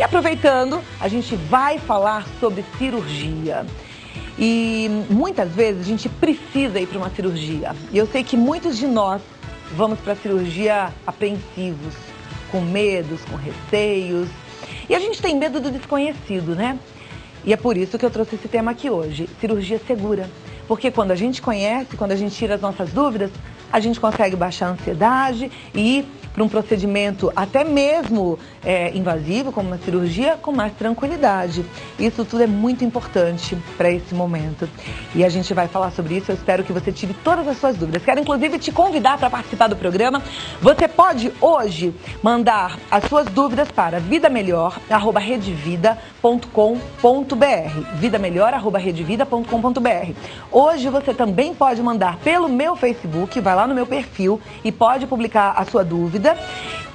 aproveitando, a gente vai falar sobre cirurgia. E muitas vezes a gente precisa ir para uma cirurgia. E eu sei que muitos de nós vamos para a cirurgia apreensivos, com medos, com receios. E a gente tem medo do desconhecido, né? E é por isso que eu trouxe esse tema aqui hoje, cirurgia segura. Porque quando a gente conhece, quando a gente tira as nossas dúvidas, a gente consegue baixar a ansiedade e ir para um procedimento até mesmo invasivo, como uma cirurgia, com mais tranquilidade. Isso tudo é muito importante para esse momento. E a gente vai falar sobre isso, eu espero que você tire todas as suas dúvidas. Quero inclusive te convidar para participar do programa. Você pode hoje mandar as suas dúvidas para vidamelhor@redevida.com.br, vidamelhor@redevida.com.br. Hoje você também pode mandar pelo meu Facebook, vai lá no meu perfil e pode publicar a sua dúvida.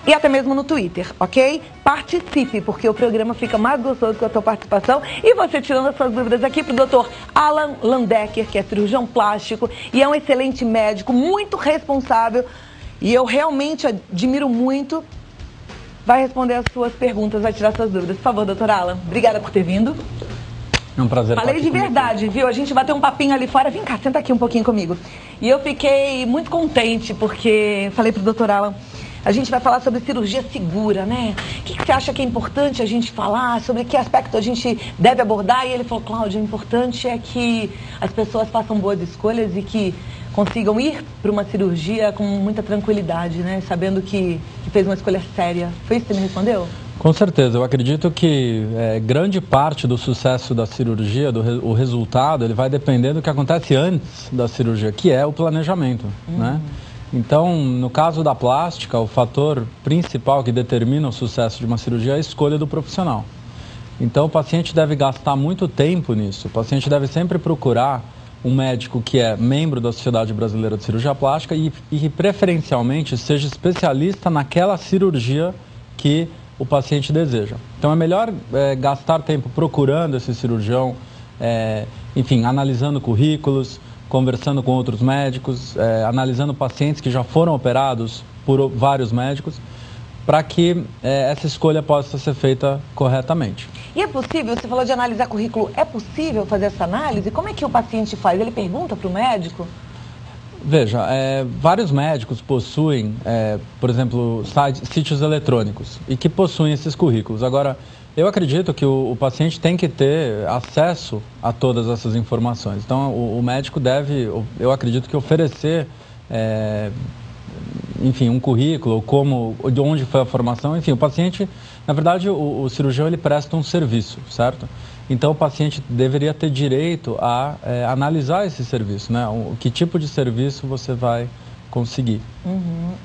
E até mesmo no Twitter, ok? Participe, porque o programa fica mais gostoso com a sua participação. E você tirando as suas dúvidas aqui para o Dr. Alan Landecker, que é cirurgião plástico e é um excelente médico, muito responsável. E eu realmente admiro muito. Vai responder as suas perguntas, vai tirar suas dúvidas. Por favor, Dr. Alan, obrigada por ter vindo. É um prazer. Falei de verdade, viu? A gente bateu um papinho ali fora. Vem cá, senta aqui um pouquinho comigo. E eu fiquei muito contente, porque falei pro Dr. Alan, a gente vai falar sobre cirurgia segura, né? O que você acha que é importante a gente falar? Sobre que aspecto a gente deve abordar? E ele falou, Cláudia, o importante é que as pessoas façam boas escolhas e que consigam ir para uma cirurgia com muita tranquilidade, né? Sabendo que fez uma escolha séria. Foi isso que você me respondeu? Com certeza, eu acredito que grande parte do sucesso da cirurgia, o resultado, ele vai depender do que acontece antes da cirurgia, que é o planejamento, né? Então, no caso da plástica, o fator principal que determina o sucesso de uma cirurgia é a escolha do profissional. Então, o paciente deve gastar muito tempo nisso. O paciente deve sempre procurar um médico que é membro da Sociedade Brasileira de Cirurgia Plástica e preferencialmente, seja especialista naquela cirurgia que o paciente deseja. Então, é melhor gastar tempo procurando esse cirurgião, enfim, analisando currículos, conversando com outros médicos, analisando pacientes que já foram operados por vários médicos, para que essa escolha possa ser feita corretamente. E é possível, você falou de analisar currículo, é possível fazer essa análise? Como é que o paciente faz? Ele pergunta para o médico? Veja, vários médicos possuem, por exemplo, sítios eletrônicos e que possuem esses currículos. Agora, eu acredito que o paciente tem que ter acesso a todas essas informações. Então, o médico deve, eu acredito que oferecer, enfim, um currículo, de onde foi a formação. Enfim, o paciente, na verdade, o cirurgião, ele presta um serviço, certo? Então, o paciente deveria ter direito a analisar esse serviço, né? Que tipo de serviço você vai conseguir.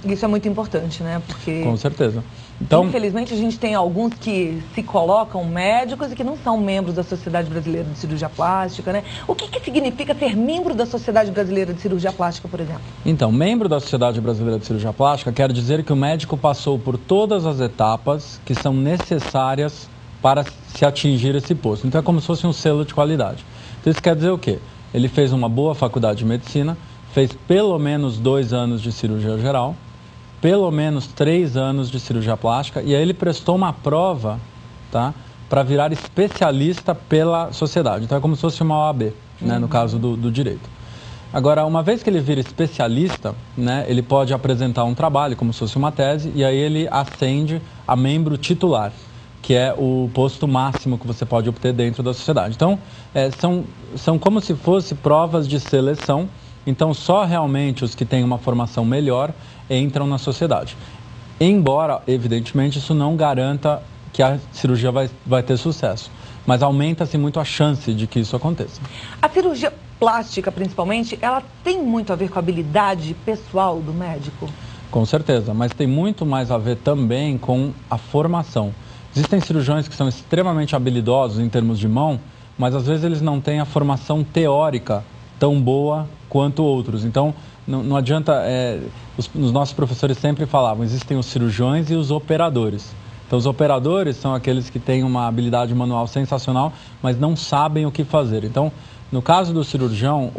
Isso é muito importante, né? Porque... Com certeza. Então, infelizmente, a gente tem alguns que se colocam médicos e que não são membros da Sociedade Brasileira de Cirurgia Plástica, né? O que significa ser membro da Sociedade Brasileira de Cirurgia Plástica, por exemplo? Então, membro da Sociedade Brasileira de Cirurgia Plástica quer dizer que o médico passou por todas as etapas que são necessárias para se atingir esse posto. Então, é como se fosse um selo de qualidade. Então, isso quer dizer o quê? Ele fez uma boa faculdade de medicina, fez pelo menos 2 anos de cirurgia geral, pelo menos 3 anos de cirurgia plástica, e aí ele prestou uma prova, tá, para virar especialista pela sociedade. Então é como se fosse uma OAB, né, no caso do direito. Agora, uma vez que ele vira especialista, né, ele pode apresentar um trabalho, como se fosse uma tese, e aí ele ascende a membro titular, que é o posto máximo que você pode obter dentro da sociedade. Então, são como se fossem provas de seleção. Então, só realmente os que têm uma formação melhor entram na sociedade. Embora, evidentemente, isso não garanta que a cirurgia vai ter sucesso, mas aumenta-se muito a chance de que isso aconteça. A cirurgia plástica, principalmente, ela tem muito a ver com a habilidade pessoal do médico? Com certeza, mas tem muito mais a ver também com a formação. Existem cirurgiões que são extremamente habilidosos em termos de mão, mas às vezes eles não têm a formação teórica tão boa quanto outros. Então, não adianta, os nossos professores sempre falavam, existem os cirurgiões e os operadores. Então, os operadores são aqueles que têm uma habilidade manual sensacional, mas não sabem o que fazer. Então, no caso do cirurgião,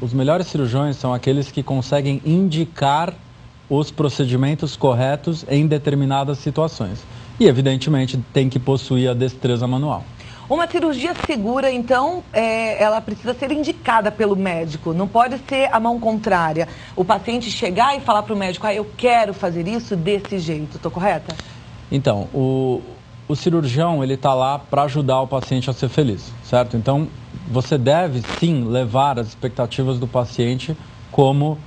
os melhores cirurgiões são aqueles que conseguem indicar os procedimentos corretos em determinadas situações. e, evidentemente, tem que possuir a destreza manual. Uma cirurgia segura, então, ela precisa ser indicada pelo médico, não pode ser a mão contrária. O paciente chegar e falar para o médico, eu quero fazer isso desse jeito, estou correta? Então, o cirurgião, ele está lá para ajudar o paciente a ser feliz, certo? Então, você deve, sim, levar as expectativas do paciente como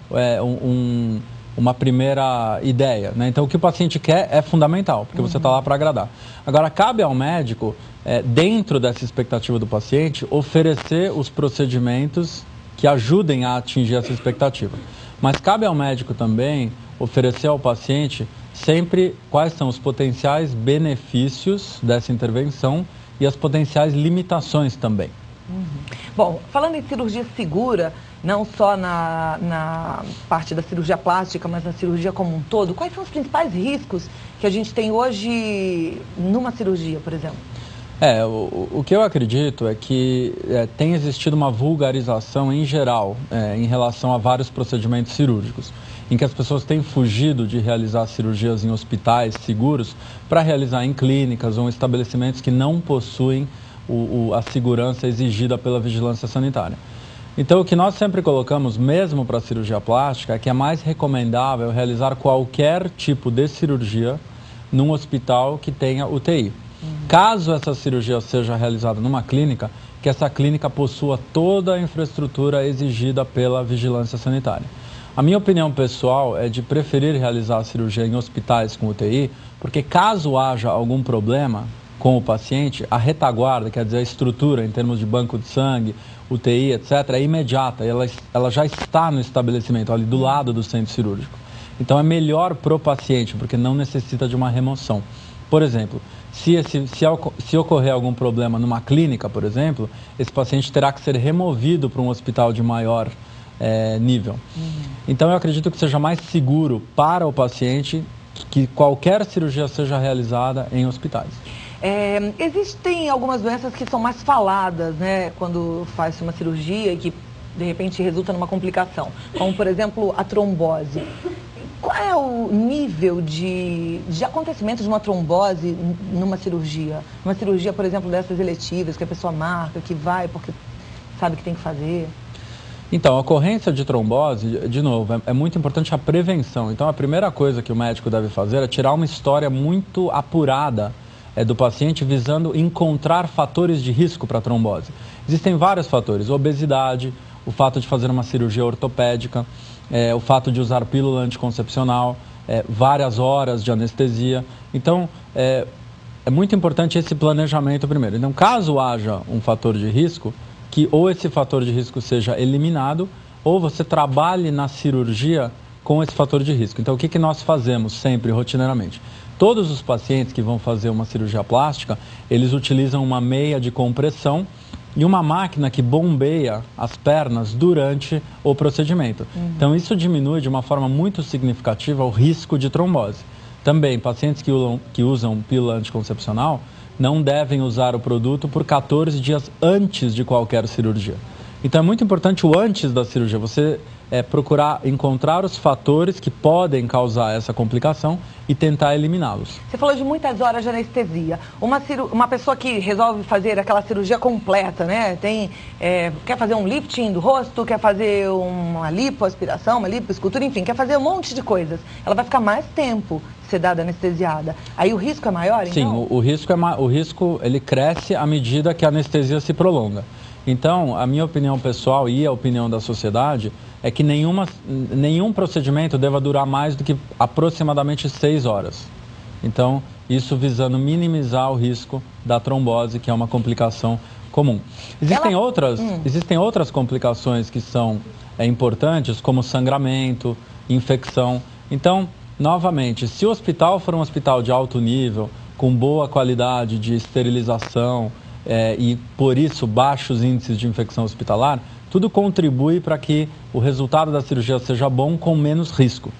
uma primeira ideia, né? Então, o que o paciente quer é fundamental, porque você está lá para agradar. Agora, cabe ao médico, dentro dessa expectativa do paciente, oferecer os procedimentos que ajudem a atingir essa expectativa. Mas cabe ao médico também oferecer ao paciente sempre quais são os potenciais benefícios dessa intervenção e as potenciais limitações também. Bom, falando em cirurgia segura, não só na parte da cirurgia plástica, mas na cirurgia como um todo, quais são os principais riscos que a gente tem hoje numa cirurgia, por exemplo? O que eu acredito é que tem existido uma vulgarização em geral em relação a vários procedimentos cirúrgicos, em que as pessoas têm fugido de realizar cirurgias em hospitais seguros para realizar em clínicas ou em estabelecimentos que não possuem a segurança exigida pela vigilância sanitária. Então, o que nós sempre colocamos, mesmo para a cirurgia plástica, é que é mais recomendável realizar qualquer tipo de cirurgia num hospital que tenha UTI. Caso essa cirurgia seja realizada numa clínica, que essa clínica possua toda a infraestrutura exigida pela vigilância sanitária. A minha opinião pessoal é de preferir realizar a cirurgia em hospitais com UTI, porque caso haja algum problema com o paciente, a retaguarda, quer dizer, a estrutura em termos de banco de sangue, UTI, etc., é imediata, ela já está no estabelecimento, ali do lado do centro cirúrgico. Então é melhor para o paciente, porque não necessita de uma remoção. Por exemplo, se ocorrer algum problema numa clínica, por exemplo, esse paciente terá que ser removido para um hospital de maior nível. Então eu acredito que seja mais seguro para o paciente que qualquer cirurgia seja realizada em hospitais. Existem algumas doenças que são mais faladas, né, quando faz uma cirurgia e que de repente resulta numa complicação, como por exemplo a trombose. Qual é o nível de acontecimento de uma trombose numa cirurgia? Uma cirurgia, por exemplo, dessas eletivas, que a pessoa marca, que vai porque sabe que tem que fazer? Então, a ocorrência de trombose, de novo, é muito importante a prevenção. Então, a primeira coisa que o médico deve fazer é tirar uma história muito apurada do paciente, visando encontrar fatores de risco para a trombose. Existem vários fatores: obesidade, o fato de fazer uma cirurgia ortopédica, o fato de usar pílula anticoncepcional, várias horas de anestesia. Então, é muito importante esse planejamento primeiro. Então, caso haja um fator de risco, que ou esse fator de risco seja eliminado, ou você trabalhe na cirurgia com esse fator de risco. Então, o que nós fazemos sempre, rotineiramente? Todos os pacientes que vão fazer uma cirurgia plástica, eles utilizam uma meia de compressão e uma máquina que bombeia as pernas durante o procedimento. Então, isso diminui de uma forma muito significativa o risco de trombose. Também, pacientes que usam pílula anticoncepcional não devem usar o produto por 14 dias antes de qualquer cirurgia. Então, é muito importante o antes da cirurgia, você procurar encontrar os fatores que podem causar essa complicação e tentar eliminá-los. Você falou de muitas horas de anestesia. Uma pessoa que resolve fazer aquela cirurgia completa, né? Quer fazer um lifting do rosto, quer fazer uma lipoaspiração, uma lipoescultura, enfim, quer fazer um monte de coisas. Ela vai ficar mais tempo sedada, anestesiada. Aí o risco é maior, então? Sim, o risco ele cresce à medida que a anestesia se prolonga. Então, a minha opinião pessoal e a opinião da sociedade é que nenhum procedimento deva durar mais do que aproximadamente 6 horas. Então, isso visando minimizar o risco da trombose, que é uma complicação comum. Existem outras complicações que são importantes, como sangramento, infecção. Então, novamente, se o hospital for um hospital de alto nível, com boa qualidade de esterilização, e por isso baixos índices de infecção hospitalar, tudo contribui para que o resultado da cirurgia seja bom com menos risco.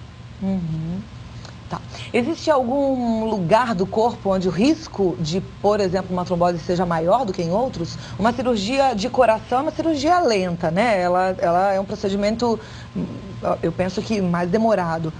Tá. Existe algum lugar do corpo onde o risco de, por exemplo, uma trombose seja maior do que em outros? Uma cirurgia de coração é uma cirurgia lenta, né? Ela é um procedimento, eu penso que mais demorado.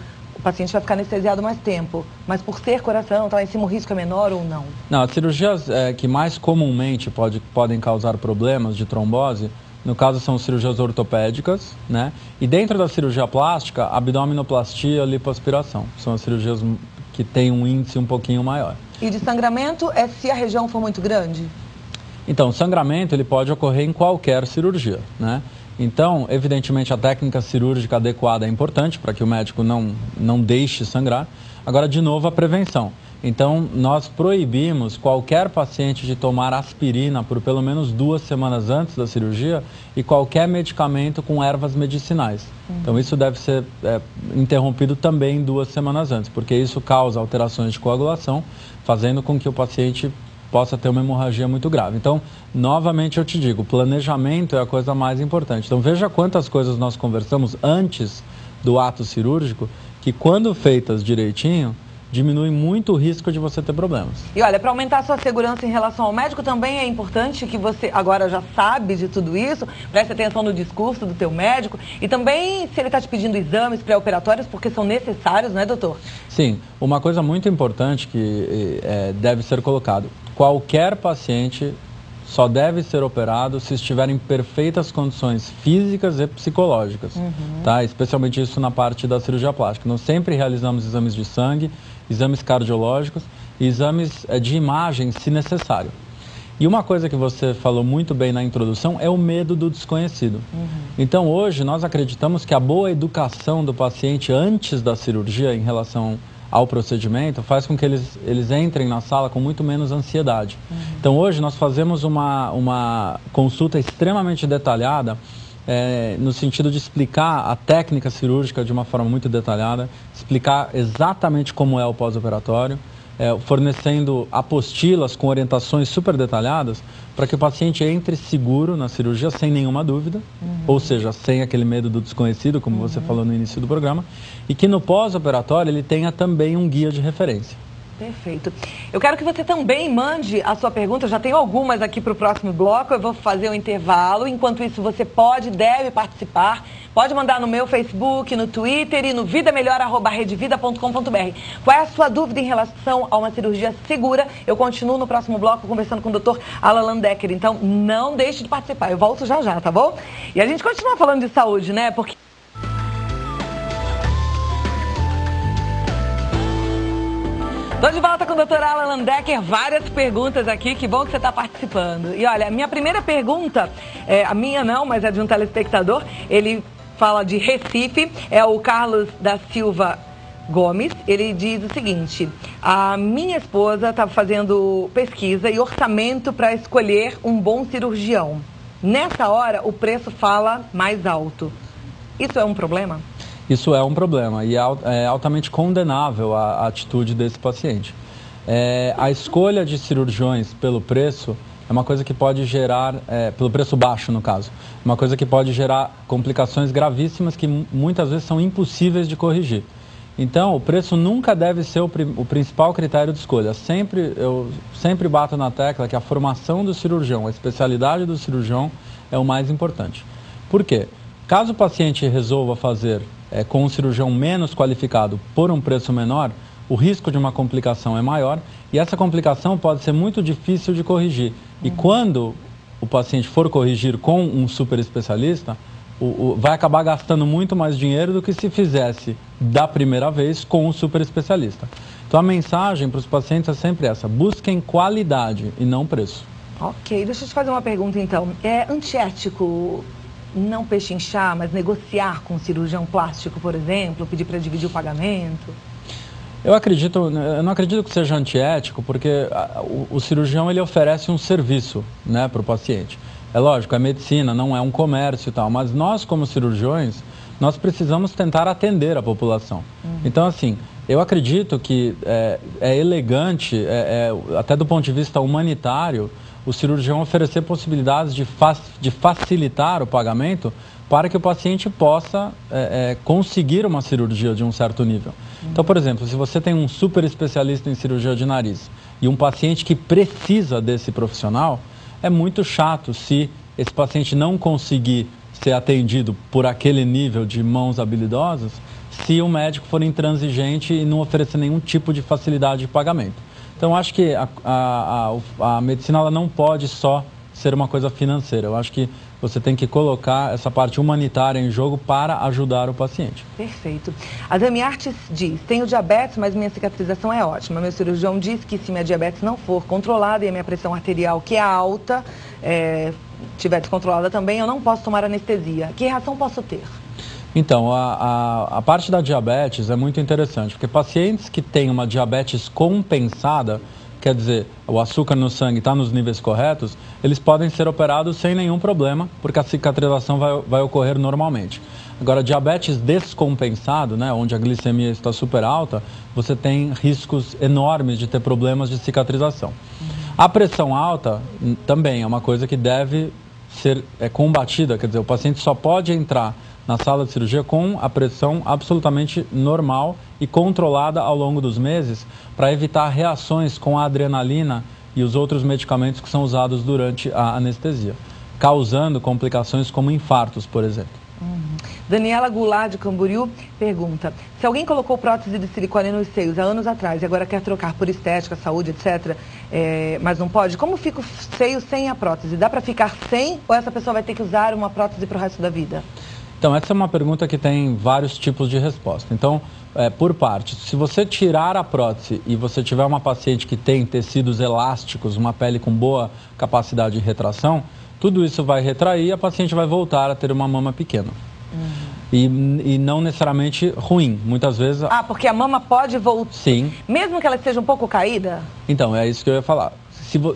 paciente vai ficar anestesiado mais tempo, mas por ser coração, tá lá em cima, o risco é menor ou não? Não, as cirurgias que mais comumente podem causar problemas de trombose, no caso são cirurgias ortopédicas, né? E dentro da cirurgia plástica, abdominoplastia, lipoaspiração. São as cirurgias que têm um índice um pouquinho maior. E de sangramento é se a região for muito grande? Então, o sangramento ele pode ocorrer em qualquer cirurgia, né? Então, evidentemente, a técnica cirúrgica adequada é importante para que o médico não deixe sangrar. Agora, de novo, a prevenção. Então, nós proibimos qualquer paciente de tomar aspirina por pelo menos 2 semanas antes da cirurgia e qualquer medicamento com ervas medicinais. Então, isso deve ser interrompido também 2 semanas antes, porque isso causa alterações de coagulação, fazendo com que o paciente possa ter uma hemorragia muito grave. Então, novamente eu te digo, o planejamento é a coisa mais importante. Então, veja quantas coisas nós conversamos antes do ato cirúrgico, que quando feitas direitinho, diminui muito o risco de você ter problemas. E olha, para aumentar a sua segurança em relação ao médico, também é importante que você agora já sabe de tudo isso, preste atenção no discurso do teu médico e também se ele está te pedindo exames pré-operatórios, porque são necessários, não é, doutor? Sim, uma coisa muito importante que deve ser colocado, qualquer paciente só deve ser operado se estiver em perfeitas condições físicas e psicológicas, tá? Especialmente isso na parte da cirurgia plástica. Nós sempre realizamos exames de sangue, exames cardiológicos e exames de imagem, se necessário. E uma coisa que você falou muito bem na introdução é o medo do desconhecido. Então, hoje, nós acreditamos que a boa educação do paciente antes da cirurgia em relação ao procedimento faz com que eles entrem na sala com muito menos ansiedade. Então, hoje, nós fazemos uma consulta extremamente detalhada, no sentido de explicar a técnica cirúrgica de uma forma muito detalhada, explicar exatamente como é o pós-operatório, fornecendo apostilas com orientações super detalhadas para que o paciente entre seguro na cirurgia sem nenhuma dúvida, ou seja, sem aquele medo do desconhecido, como você falou no início do programa, e que no pós-operatório ele tenha também um guia de referência. Perfeito. Eu quero que você também mande a sua pergunta, eu já tenho algumas aqui para o próximo bloco, eu vou fazer um intervalo, enquanto isso você deve participar, pode mandar no meu Facebook, no Twitter e no vidamelhor@redevida.com.br. Qual é a sua dúvida em relação a uma cirurgia segura? Eu continuo no próximo bloco conversando com o Dr. Alan Landecker, então não deixe de participar, eu volto já já, tá bom? E a gente continua falando de saúde, né? Porque estou de volta com o Dr. Alan Landecker, várias perguntas aqui, que bom que você está participando. E olha, a minha primeira pergunta, a minha não, mas é de um telespectador, ele fala de Recife, é o Carlos da Silva Gomes, ele diz o seguinte: a minha esposa está fazendo pesquisa e orçamento para escolher um bom cirurgião. Nessa hora, o preço fala mais alto. Isso é um problema? Isso é um problema e é altamente condenável a atitude desse paciente. A escolha de cirurgiões pelo preço é uma coisa que pode gerar, pelo preço baixo no caso, uma coisa que pode gerar complicações gravíssimas que muitas vezes são impossíveis de corrigir. Então, o preço nunca deve ser o principal critério de escolha. Eu sempre bato na tecla que a formação do cirurgião, a especialidade do cirurgião é o mais importante. Por quê? Caso o paciente resolva fazer com um cirurgião menos qualificado por um preço menor, o risco de uma complicação é maior e essa complicação pode ser muito difícil de corrigir. E quando o paciente for corrigir com um super especialista, vai acabar gastando muito mais dinheiro do que se fizesse da primeira vez com um super especialista. Então a mensagem para os pacientes é sempre essa: busquem qualidade e não preço. Ok, deixa eu te fazer uma pergunta então. É antiético não pechinchar, mas negociar com um cirurgião plástico, por exemplo, pedir para dividir o pagamento? Eu não acredito que seja antiético, porque o cirurgião ele oferece um serviço, né, para o paciente. É lógico, é medicina, não é um comércio e tal, mas nós como cirurgiões, nós precisamos tentar atender a população. Então, assim, eu acredito que é elegante, até do ponto de vista humanitário, o cirurgião oferecer possibilidades de facilitar o pagamento para que o paciente possa conseguir uma cirurgia de um certo nível. Então, por exemplo, se você tem um super especialista em cirurgia de nariz e um paciente que precisa desse profissional, é muito chato se esse paciente não conseguir ser atendido por aquele nível de mãos habilidosas se o médico for intransigente e não oferecer nenhum tipo de facilidade de pagamento. Então, acho que a medicina ela não pode só ser uma coisa financeira. Eu acho que você tem que colocar essa parte humanitária em jogo para ajudar o paciente. Perfeito. A Dami Artes diz, tenho diabetes, mas minha cicatrização é ótima. Meu cirurgião disse que se minha diabetes não for controlada e a minha pressão arterial, que é alta, estiver descontrolada também, eu não posso tomar anestesia. Que reação posso ter? Então, a parte da diabetes é muito interessante, porque pacientes que têm uma diabetes compensada, quer dizer, o açúcar no sangue está nos níveis corretos, eles podem ser operados sem nenhum problema, porque a cicatrização vai ocorrer normalmente. Agora, diabetes descompensado, né, onde a glicemia está super alta, você tem riscos enormes de ter problemas de cicatrização. A pressão alta também é uma coisa que deve ser combatida, quer dizer, o paciente só pode entrar na sala de cirurgia com a pressão absolutamente normal e controlada ao longo dos meses para evitar reações com a adrenalina e os outros medicamentos que são usados durante a anestesia, causando complicações como infartos, por exemplo. Daniela Goulart, de Camboriú, pergunta, se alguém colocou prótese de silicone nos seios há anos atrás e agora quer trocar por estética, saúde, etc., mas não pode, como fica o seio sem a prótese? Dá para ficar sem ou essa pessoa vai ter que usar uma prótese para o resto da vida? Então, essa é uma pergunta que tem vários tipos de resposta. Então, por partes, se você tirar a prótese e você tiver uma paciente que tem tecidos elásticos, uma pele com boa capacidade de retração, tudo isso vai retrair e a paciente vai voltar a ter uma mama pequena. E não necessariamente ruim, muitas vezes... porque a mama pode voltar? Sim. Mesmo que ela esteja um pouco caída? Então, é isso que eu ia falar.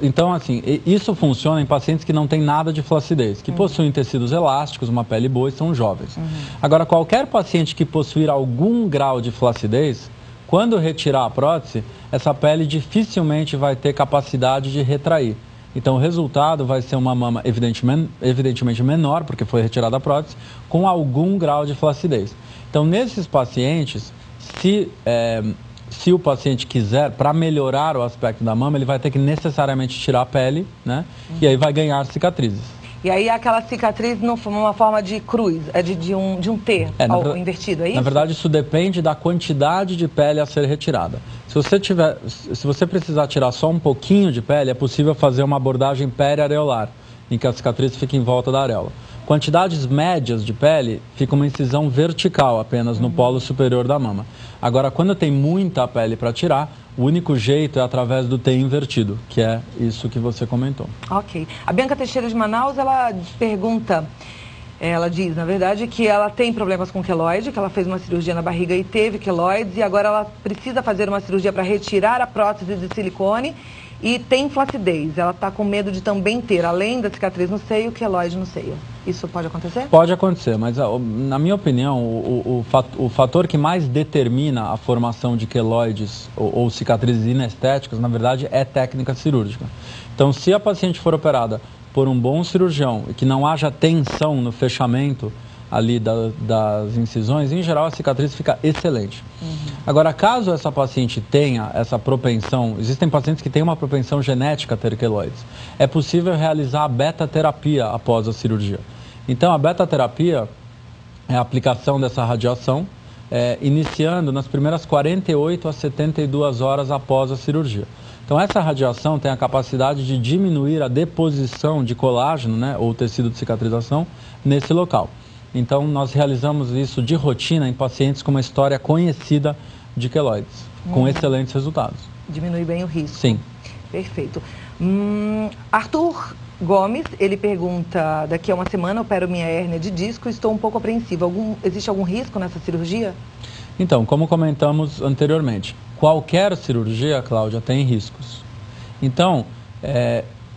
Então, assim, isso funciona em pacientes que não têm nada de flacidez, que possuem tecidos elásticos, uma pele boa e são jovens. Agora, qualquer paciente que possuir algum grau de flacidez, quando retirar a prótese, essa pele dificilmente vai ter capacidade de retrair. Então, o resultado vai ser uma mama evidentemente menor, porque foi retirada a prótese, com algum grau de flacidez. Então, nesses pacientes, se o paciente quiser, para melhorar o aspecto da mama, ele vai ter que necessariamente tirar a pele, né? E aí vai ganhar cicatrizes. E aí aquela cicatriz numa forma de cruz, de um T invertido, é isso? Na verdade, isso depende da quantidade de pele a ser retirada. Se você precisar tirar só um pouquinho de pele, é possível fazer uma abordagem periareolar, em que a cicatriz fica em volta da areola. Quantidades médias de pele, fica uma incisão vertical apenas no polo superior da mama. Agora, quando tem muita pele para tirar, o único jeito é através do T invertido, que é isso que você comentou. Ok. A Bianca Teixeira de Manaus, ela pergunta, ela diz, na verdade, que ela tem problemas com queloide, que ela fez uma cirurgia na barriga e teve queloides, e agora ela precisa fazer uma cirurgia para retirar a prótese de silicone e tem flacidez. Ela está com medo de também ter, além da cicatriz no seio, queloide no seio. Isso pode acontecer? Pode acontecer, mas na minha opinião, o fator que mais determina a formação de queloides ou cicatrizes inestéticas, na verdade, é técnica cirúrgica. Então, se a paciente for operada por um bom cirurgião e que não haja tensão no fechamento ali das incisões, em geral a cicatriz fica excelente. Agora, caso essa paciente tenha essa propensão, existem pacientes que têm uma propensão genética a ter queloides, é possível realizar a beta-terapia após a cirurgia. Então, a beta-terapia é a aplicação dessa radiação, iniciando nas primeiras 48 a 72 horas após a cirurgia. Então, essa radiação tem a capacidade de diminuir a deposição de colágeno, né, ou tecido de cicatrização, nesse local. Então, nós realizamos isso de rotina em pacientes com uma história conhecida de queloides, com excelentes resultados. Diminui bem o risco. Sim. Perfeito. Arthur Gomes, ele pergunta, daqui a uma semana opero minha hérnia de disco, estou um pouco apreensiva. Existe algum risco nessa cirurgia? Então, como comentamos anteriormente, qualquer cirurgia, Cláudia, tem riscos. Então,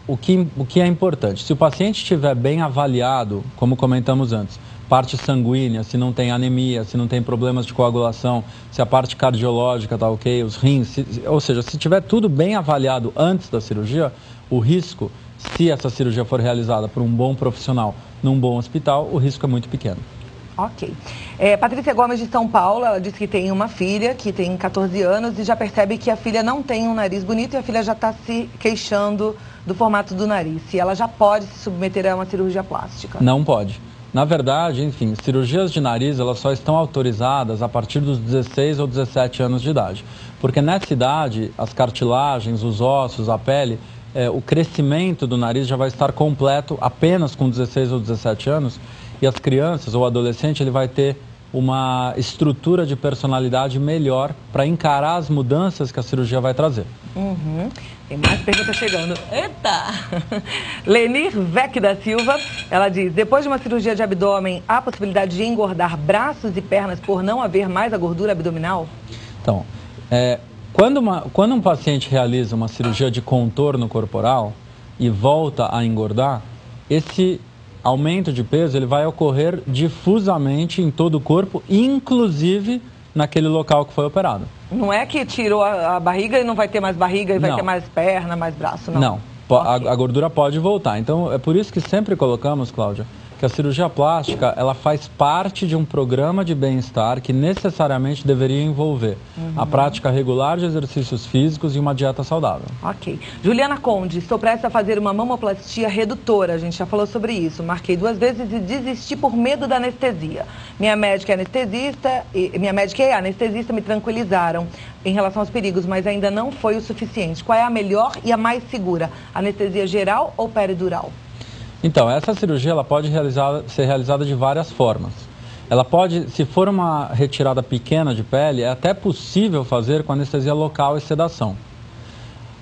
o que é importante? Se o paciente estiver bem avaliado, como comentamos antes, parte sanguínea, se não tem anemia, se não tem problemas de coagulação, se a parte cardiológica está ok, os rins, ou seja, se tiver tudo bem avaliado antes da cirurgia, o risco, se essa cirurgia for realizada por um bom profissional num bom hospital, o risco é muito pequeno. Ok. Patrícia Gomes, de São Paulo, ela disse que tem uma filha que tem 14 anos e já percebe que a filha não tem um nariz bonito e a filha já está se queixando do formato do nariz. Se ela já pode se submeter a uma cirurgia plástica? Não pode. Na verdade, enfim, cirurgias de nariz, elas só estão autorizadas a partir dos 16 ou 17 anos de idade. Porque nessa idade, as cartilagens, os ossos, a pele, o crescimento do nariz já vai estar completo apenas com 16 ou 17 anos. E as crianças ou adolescente, ele vai ter uma estrutura de personalidade melhor para encarar as mudanças que a cirurgia vai trazer. Tem mais perguntas chegando. Eita! Lenir Vec da Silva, ela diz, depois de uma cirurgia de abdômen, há possibilidade de engordar braços e pernas por não haver mais a gordura abdominal? Então, quando um paciente realiza uma cirurgia de contorno corporal e volta a engordar, esse aumento de peso ele vai ocorrer difusamente em todo o corpo, inclusive naquele local que foi operado. Não é que tirou a barriga e não vai ter mais barriga e vai ter mais perna, mais braço, não? Não, okay. A gordura pode voltar. Então, é por isso que sempre colocamos, Cláudia, que a cirurgia plástica, ela faz parte de um programa de bem-estar que necessariamente deveria envolver a prática regular de exercícios físicos e uma dieta saudável. Ok. Juliana Conde, estou prestes a fazer uma mamoplastia redutora, a gente já falou sobre isso. Marquei 2 vezes e desisti por medo da anestesia. Minha médica e a anestesista me tranquilizaram em relação aos perigos, mas ainda não foi o suficiente. Qual é a melhor e a mais segura? Anestesia geral ou peridural? Então, essa cirurgia ela pode ser realizada de várias formas. Ela pode, se for uma retirada pequena de pele, é até possível fazer com anestesia local e sedação.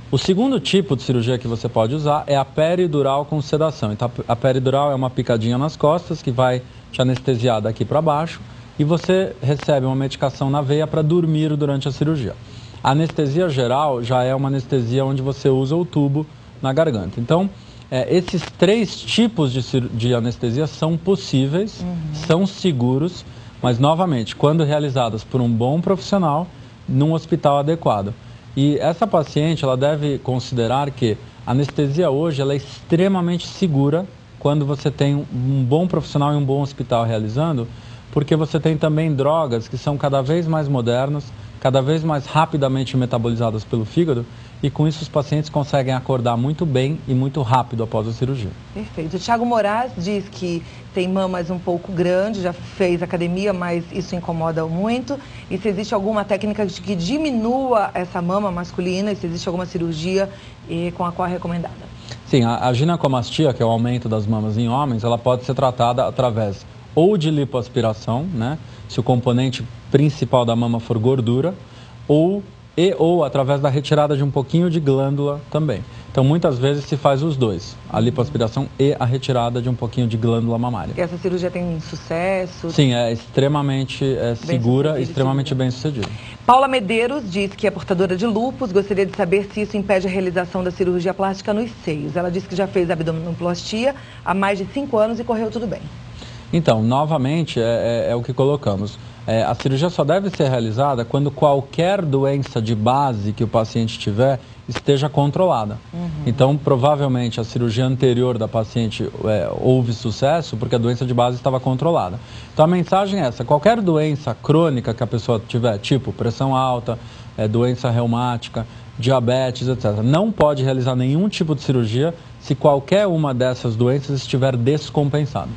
O segundo tipo de cirurgia que você pode usar é a peridural com sedação. Então, a peridural é uma picadinha nas costas que vai te anestesiar daqui para baixo e você recebe uma medicação na veia para dormir durante a cirurgia. A anestesia geral já é uma anestesia onde você usa o tubo na garganta. Então, esses 3 tipos de anestesia são possíveis, são seguros, mas, novamente, quando realizadas por um bom profissional, num hospital adequado. E essa paciente, ela deve considerar que a anestesia hoje ela é extremamente segura quando você tem um bom profissional e um bom hospital realizando, porque você tem também drogas que são cada vez mais modernas, cada vez mais rapidamente metabolizadas pelo fígado, e com isso os pacientes conseguem acordar muito bem e muito rápido após a cirurgia. Perfeito. O Thiago Moraes diz que tem mamas um pouco grandes, já fez academia, mas isso incomoda muito. E se existe alguma técnica que diminua essa mama masculina, e se existe alguma cirurgia com a qual é recomendada? Sim, a ginecomastia, que é o aumento das mamas em homens, ela pode ser tratada através ou de lipoaspiração, né, se o componente principal da mama for gordura, ou através da retirada de um pouquinho de glândula também. Então, muitas vezes se faz os dois, a lipoaspiração e a retirada de um pouquinho de glândula mamária. E essa cirurgia tem sucesso? Sim, é extremamente segura e extremamente bem sucedida. Paula Medeiros diz que é portadora de lúpus, gostaria de saber se isso impede a realização da cirurgia plástica nos seios. Ela disse que já fez abdominoplastia há mais de 5 anos e correu tudo bem. Então, novamente, é o que colocamos. A cirurgia só deve ser realizada quando qualquer doença de base que o paciente tiver esteja controlada. Então, provavelmente, a cirurgia anterior da paciente houve sucesso porque a doença de base estava controlada. Então, a mensagem é essa: qualquer doença crônica que a pessoa tiver, tipo pressão alta, doença reumática, diabetes, etc., não pode realizar nenhum tipo de cirurgia se qualquer uma dessas doenças estiver descompensada.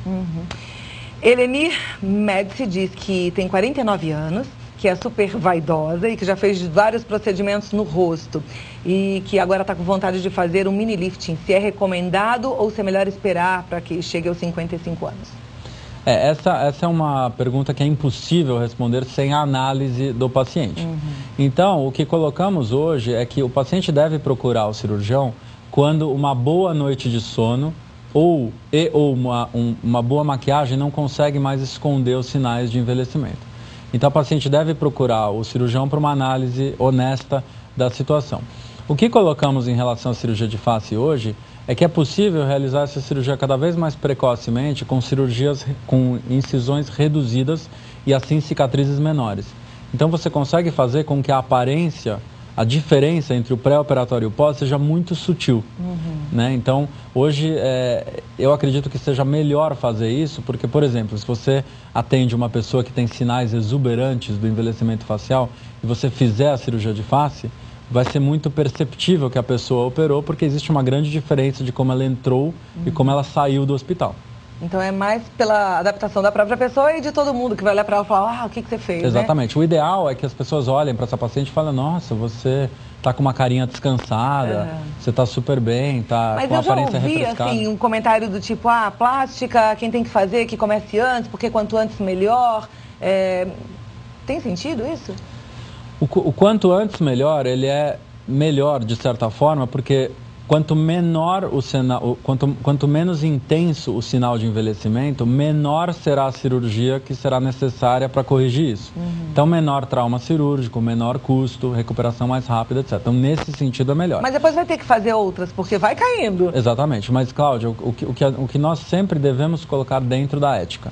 Elenir Médici diz que tem 49 anos, que é super vaidosa e que já fez vários procedimentos no rosto e que agora está com vontade de fazer um mini lifting. Se é recomendado ou se é melhor esperar para que chegue aos 55 anos? Essa é uma pergunta que é impossível responder sem a análise do paciente. Então, o que colocamos hoje é que o paciente deve procurar o cirurgião quando uma boa noite de sono ou uma boa maquiagem não consegue mais esconder os sinais de envelhecimento. Então, a paciente deve procurar o cirurgião para uma análise honesta da situação. O que colocamos em relação à cirurgia de face hoje é que é possível realizar essa cirurgia cada vez mais precocemente com cirurgias com incisões reduzidas e assim cicatrizes menores. Então, você consegue fazer com que a aparência, a diferença entre o pré-operatório e o pós seja muito sutil. Né? Então, hoje, eu acredito que seja melhor fazer isso, porque, por exemplo, se você atende uma pessoa que tem sinais exuberantes do envelhecimento facial e você fizer a cirurgia de face, vai ser muito perceptível que a pessoa operou, porque existe uma grande diferença de como ela entrou e como ela saiu do hospital. Então é mais pela adaptação da própria pessoa e de todo mundo que vai olhar para ela e falar, o que você fez, Exatamente. Né? O ideal é que as pessoas olhem para essa paciente e falem, nossa, você tá com uma carinha descansada, você tá super bem, tá com uma aparência refrescada. Mas eu já ouvi, assim, um comentário do tipo, plástica, quem tem que fazer, que comece antes, porque quanto antes melhor. Tem sentido isso? O quanto antes melhor, ele é melhor de certa forma, porque quanto menor o sinal, quanto menos intenso o sinal de envelhecimento, menor será a cirurgia que será necessária para corrigir isso. Então, menor trauma cirúrgico, menor custo, recuperação mais rápida, etc. Então, nesse sentido, é melhor. Mas depois vai ter que fazer outras, porque vai caindo. Exatamente. Mas, Cláudia, o que nós sempre devemos colocar dentro da ética?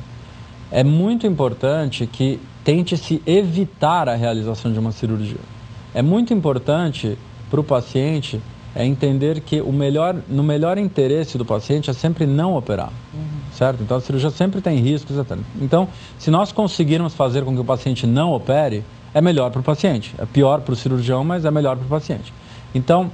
É muito importante que tente-se evitar a realização de uma cirurgia. É muito importante para o paciente entender que no melhor interesse do paciente é sempre não operar, certo? Então a cirurgia sempre tem riscos, etc. Então, se nós conseguirmos fazer com que o paciente não opere, é melhor para o paciente. É pior para o cirurgião, mas é melhor para o paciente. Então,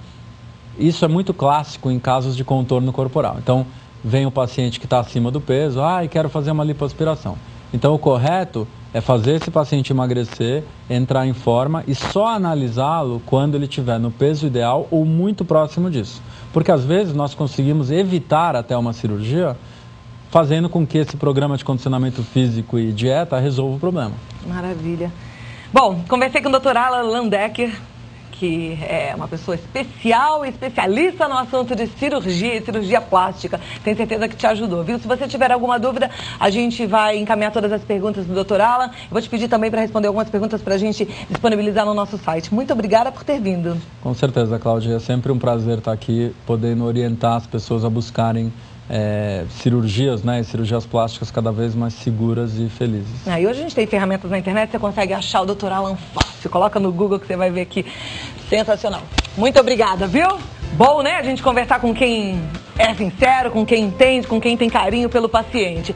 isso é muito clássico em casos de contorno corporal. Então, vem o paciente que está acima do peso, quero fazer uma lipoaspiração. Então, o correto é fazer esse paciente emagrecer, entrar em forma e só analisá-lo quando ele estiver no peso ideal ou muito próximo disso. Porque às vezes nós conseguimos evitar até uma cirurgia fazendo com que esse programa de condicionamento físico e dieta resolva o problema. Maravilha. Bom, conversei com o Dr. Alan Landecker, que é uma pessoa especial e especialista no assunto de cirurgia e cirurgia plástica. Tenho certeza que te ajudou, viu? Se você tiver alguma dúvida, a gente vai encaminhar todas as perguntas do Dr. Alan. Eu vou te pedir também para responder algumas perguntas para a gente disponibilizar no nosso site. Muito obrigada por ter vindo. Com certeza, Cláudia. É sempre um prazer estar aqui, podendo orientar as pessoas a buscarem cirurgias, né? Cirurgias plásticas cada vez mais seguras e felizes. E hoje a gente tem ferramentas na internet, você consegue achar o Dr. Alan fácil. Coloca no Google que você vai ver aqui. Sensacional. Muito obrigada, viu? Bom, né? A gente conversar com quem é sincero, com quem entende, com quem tem carinho pelo paciente.